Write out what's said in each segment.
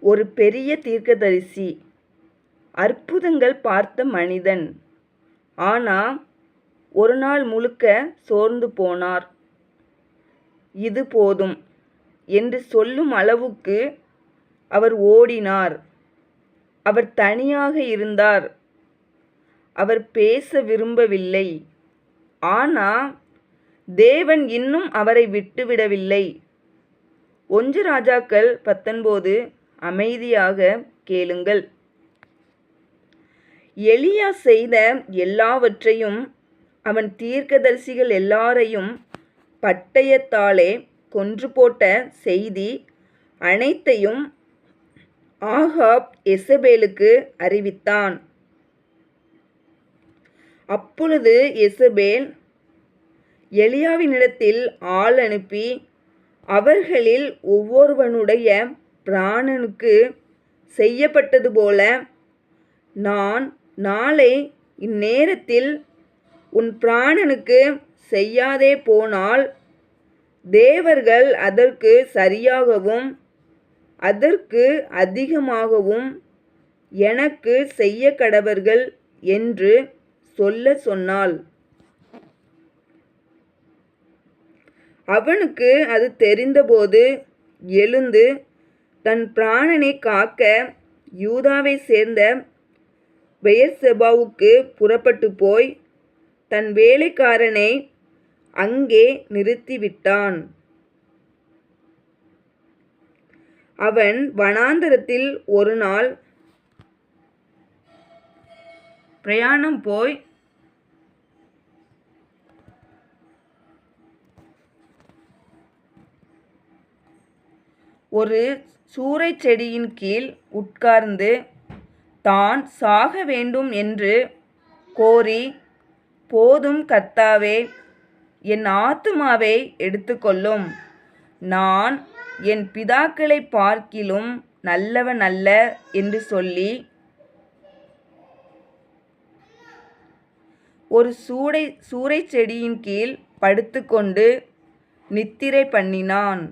ஒரு பெரிய தீர்க்கதரிசி, அற்புதங்கள் பார்த்த மனிதன். ஆனா ஒரு நாள் முழுக்க சோர்ந்து போனார். இது போதும் என்று சொல்லும் அளவுக்கு அவர் ஓடினார். அவர் தனியாக இருந்தார். அவர் பேச விரும்பவில்லை. ஆனா தேவன் இன்னும் அவரை விட்டுவிடவில்லை. 1 ராஜாக்கள் 19. அமைதியாக கேளுங்கள். எலியா செய்த எல்லாவற்றையும், அவன் தீர்க்கதரிசிகள் எல்லாரையும் பட்டயத்தாலே கொன்று போட்ட செய்தி அனைத்தையும் ஆகாப் எசபேலுக்கு அறிவித்தான். அப்பொழுது எசபேல் எலியாவினிடத்தில் ஆள் அனுப்பி, அவர்களில் ஒவ்வொருவனுடைய பிராணனுக்கு செய்யப்பட்டது போல நான் நாளை இந்நேரத்தில் உன் பிராணனுக்கு செய்யாதே போனால் தேவர்கள் அதற்கு சரியாகவும் அதற்கு அதிகமாகவும் எனக்கு செய்ய கடவர்கள் என்று சொன்னாள். அவனுக்கு அது தெரிந்தபோது எழுந்து தன் பிராணனை காக்க யூதாவை சேர்ந்த பெயர்செபாவுக்கு புறப்பட்டு போய் தன் வேலைக்காரனை அங்கே நிறுத்திவிட்டான். அவன் வனாந்தரத்தில் ஒரு நாள் பிரயாணம் போய் ஒரு சூரைச் செடியின் கீழ் உட்கார்ந்து தான் சாக வேண்டும் என்று கோரி, போதும் கர்த்தாவே, என் ஆத்துமாவை எடுத்துக்கொள்ளும். நான் என் பிதாக்களை பார்க்கிலும் நல்லவன் அல்ல என்று சொல்லி ஒரு சூரைச் செடியின் கீழ் படுத்துக்கொண்டு நித்திரை பண்ணினான்.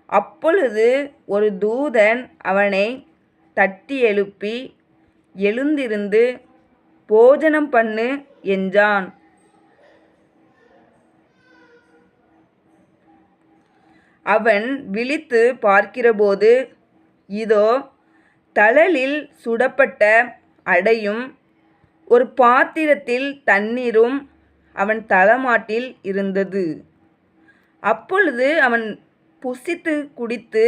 அப்பொழுது ஒரு தூதன் அவனை தட்டி எழுப்பி, எழுந்திருந்து போஜனம் பண்ணு என்றான். அவன் விழித்து பார்க்கிறபோது, இதோ தழலில் சுடப்பட்ட அடையும் ஒரு பாத்திரத்தில் தண்ணீரும் அவன் தலைமாட்டில் இருந்தது. அப்பொழுது அவன் புசித்து குடித்து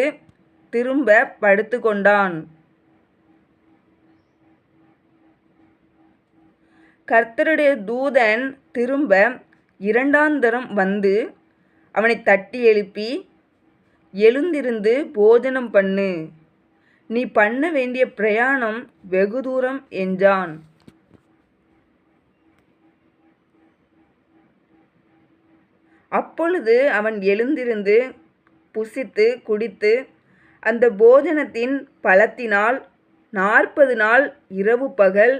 திரும்ப படுத்து கொண்டான். கர்த்தருடைய தூதன் திரும்ப 2ஆம் தரம் வந்து அவனை தட்டி எழுப்பி, எழுந்திருந்து போஜனம் பண்ணு, நீ பண்ண வேண்டிய பிரயாணம் வெகு தூரம் என்றான். அப்பொழுது அவன் எழுந்திருந்து புசித்து குடித்து அந்த போஜனத்தின் பலத்தினால் 40 நாள் இரவு பகல்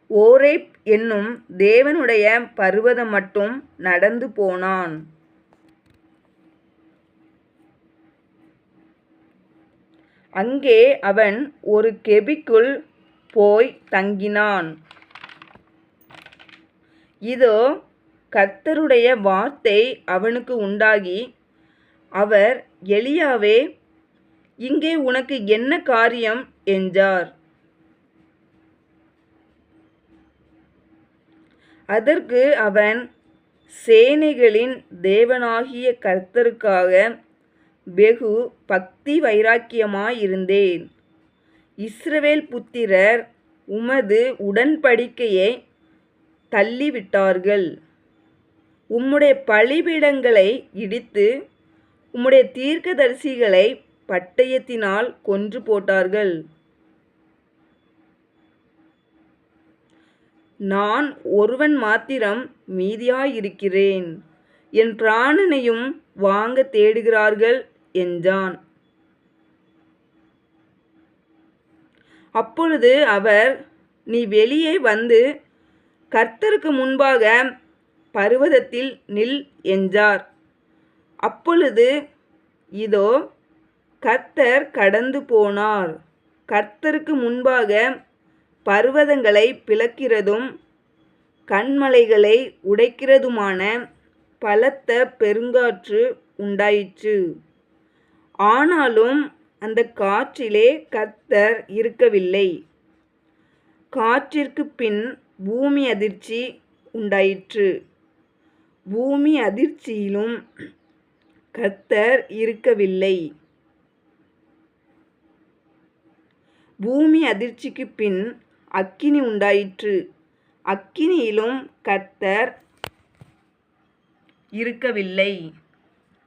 ஓரேப் என்னும் தேவனுடைய பர்வதம் மட்டும் நடந்து போனான். அங்கே அவன் ஒரு கெபிக்குள் போய் தங்கினான். இதோ கர்த்தருடைய வார்த்தை அவனுக்கு உண்டாகி, அவர், எலியாவே, இங்கே உனக்கு என்ன காரியம் என்றார். அதற்கு அவன், சேனைகளின் தேவனாகிய கர்த்தருக்காக வெகு பக்தி வைராக்கியமாயிருந்தேன். இஸ்ரவேல் புத்திரர் உமது உடன்படிக்கையை தள்ளிவிட்டார்கள். உம்முடைய பலிபீடங்களை இடித்து உம்முடைய தீர்க்கதரிசிகளை பட்டயத்தினால் கொன்று போட்டார்கள். நான் ஒருவன் மாத்திரம் மீதியாயிருக்கிறேன். என் பிராணனையும் வாங்க தேடுகிறார்கள் என்றான். அப்பொழுது அவர், நீ வெளியே வந்து கர்த்தருக்கு முன்பாக பர்வதத்தில் நில் என்றார். அப்பொழுது இதோ கர்த்தர் கடந்து போனார். கர்த்தருக்கு முன்பாக பர்வதங்களை பிளக்கிறதும் கன்மலைகளை உடைக்கிறதுமான பலத்த பெருங்காற்று உண்டாயிற்று. ஆனாலும் அந்த காற்றிலே கர்த்தர் இருக்கவில்லை. காற்றிற்குப் பின் பூமி அதிர்ச்சி உண்டாயிற்று. பூமி அதிர்ச்சியிலும் கர்த்தர் இருக்கவில்லை. பூமி அதிர்ச்சிக்குப் பின் அக்கினி உண்டாயிற்று. அக்கினியிலும் கர்த்தர் இருக்கவில்லை.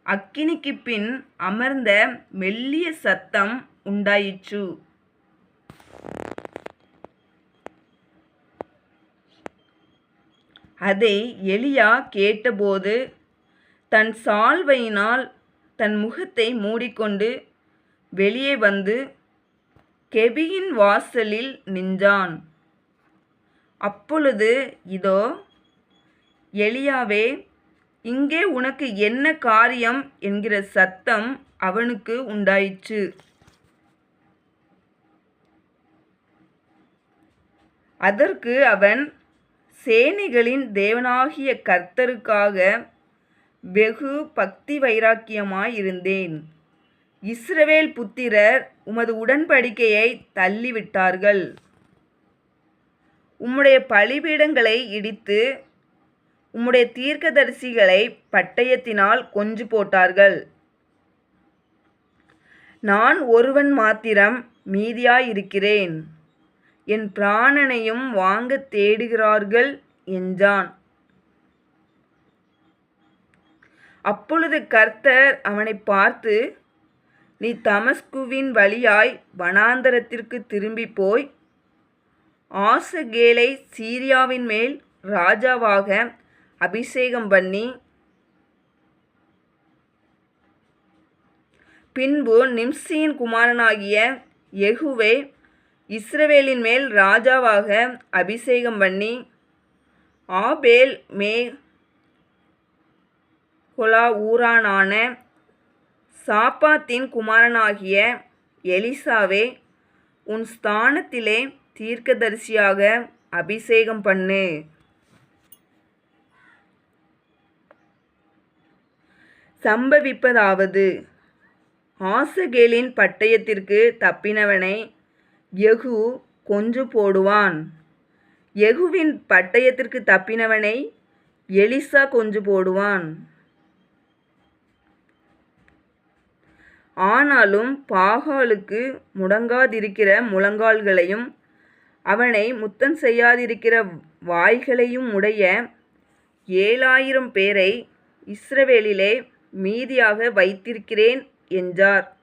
அக்கினிக்குப் பின் அமர்ந்த மெல்லிய சத்தம் உண்டாயிற்று. அதை எலியா கேட்டபோது தன் சால்வையினால் தன் முகத்தை மூடிக்கொண்டு வெளியே வந்து கெபியின் வாசலில் நின்றான். அப்பொழுது இதோ, எலியாவே, இங்கே உனக்கு என்ன காரியம் என்கிற சத்தம் அவனுக்கு உண்டாயிற்று. அதற்கு அவன், சேனைகளின் தேவனாகிய கர்த்தருக்காக வெகு பக்தி வைராக்கியமாயிருந்தேன். இஸ்ரவேல் புத்திரர் உமது உடன்படிக்கையை தள்ளிவிட்டார்கள். உம்முடைய பலிபீடங்களை இடித்து உம்முடைய தீர்க்கதரிசிகளை பட்டயத்தினால் கொன்று போட்டார்கள். நான் ஒருவன் மாத்திரம் மீதியாயிருக்கிறேன். என் பிராணனையும் வாங்க தேடுகிறார்கள் என்றான். அப்பொழுது கர்த்தர் அவனை பார்த்து, நீ தமஸ்குவின் வழியாய் வனாந்தரத்திற்கு திரும்பி போய் ஆசகேலை சீரியாவின் மேல் ராஜாவாக அபிஷேகம் பண்ணி பின்பு நிம்சியின் குமாரனாகிய யெகூவை இஸ்ரவேலின் மேல் ராஜாவாக அபிஷேகம் பண்ணி ஆபேல் மேகொலா ஊரானான சாப்பாத்தின் குமாரனாகிய எலிசாவை உன் ஸ்தானத்திலே தீர்க்கதரிசியாக அபிஷேகம் பண்ணு. சம்பவிப்பதாவது, ஆசகேலின் பட்டயத்திற்கு தப்பினவனை யெகூ கொன்று போடுவான். யெகூவின் பட்டயத்திற்கு தப்பினவனை எலிசா கொன்று போடுவான். ஆனாலும் பாகாலுக்கு முடங்காதிருக்கிற முழங்கால்களையும் அவனை முத்தம் செய்யாதிருக்கிற வாய்களையும் உடைய 7000 பேரை இஸ்ரவேலிலே மீதியாக வைத்திருக்கிறேன் என்றார்.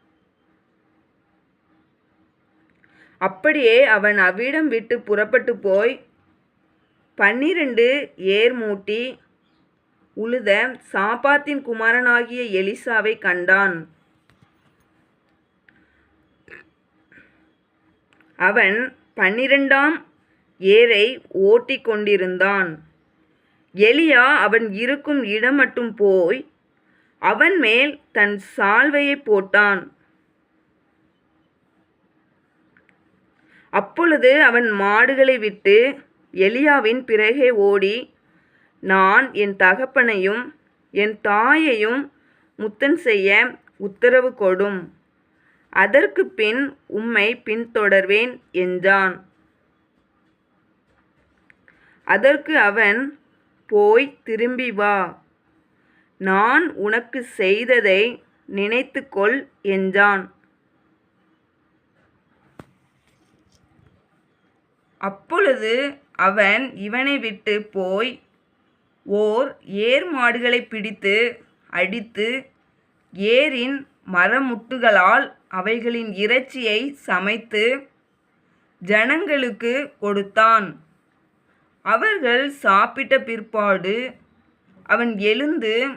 அப்படியே அவன் அவ்விடம் விட்டு புறப்பட்டு போய் 12 ஏர் மூட்டி உழுத சாப்பாத்தின் குமாரனாகிய எலிசாவை கண்டான். அவன் 12ஆம் ஏரை ஓட்டிக் கொண்டிருந்தான். எலியா அவன் இருக்கும் இடம் மட்டும் போய் அவன் மேல் தன் சால்வையை போட்டான். அப்பொழுது அவன் மாடுகளை விட்டு எலியாவின் பிறகே ஓடி, நான் என் தகப்பனையும் என் தாயையும் முத்தம் செய்ய உத்தரவு கொடும். அதற்கு பின் உம்மை பின்தொடர்வேன் என்றான். அதற்கு அவன், போய் திரும்பி வா, நான் உனக்கு செய்ததை நினைத்துக்கொள் என்றான். அப்பொழுது அவன் இவனை விட்டு போய் ஓர் ஏர் மாடுகளை பிடித்து அடித்து ஏரின் மரமுட்டுகளால் அவைகளின் இறைச்சியை சமைத்து ஜனங்களுக்கு கொடுத்தான். அவர்கள் சாப்பிட்ட பிற்பாடு அவன் எழுந்து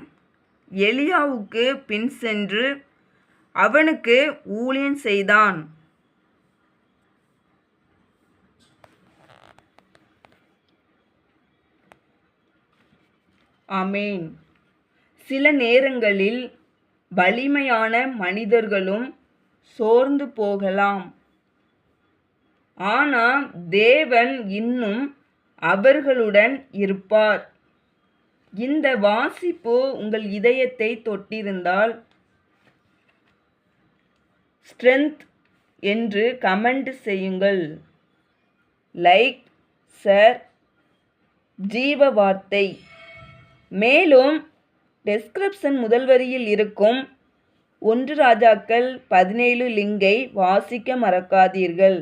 எலியாவுக்கு பின் சென்று அவனுக்கு ஊழியம் செய்தான். ஆமென். சில நேரங்களில் வலிமையான மனிதர்களும் சோர்ந்து போகலாம். ஆனா தேவன் இன்னும் அவர்களுடன் இருப்பார். இந்த வாசிப்பு உங்கள் இதயத்தை தொட்டிருந்தால் ஸ்ட்ரென்த் என்று கமெண்ட் செய்யுங்கள். லைக், ஷேர், ஜீவ வார்த்தை. மேலும் டெஸ்கிரிப்ஷன் முதல் வரியில் இருக்கும் 1 ராஜாக்கள் 17 லிங்கை வாசிக்க மறக்காதீர்கள்.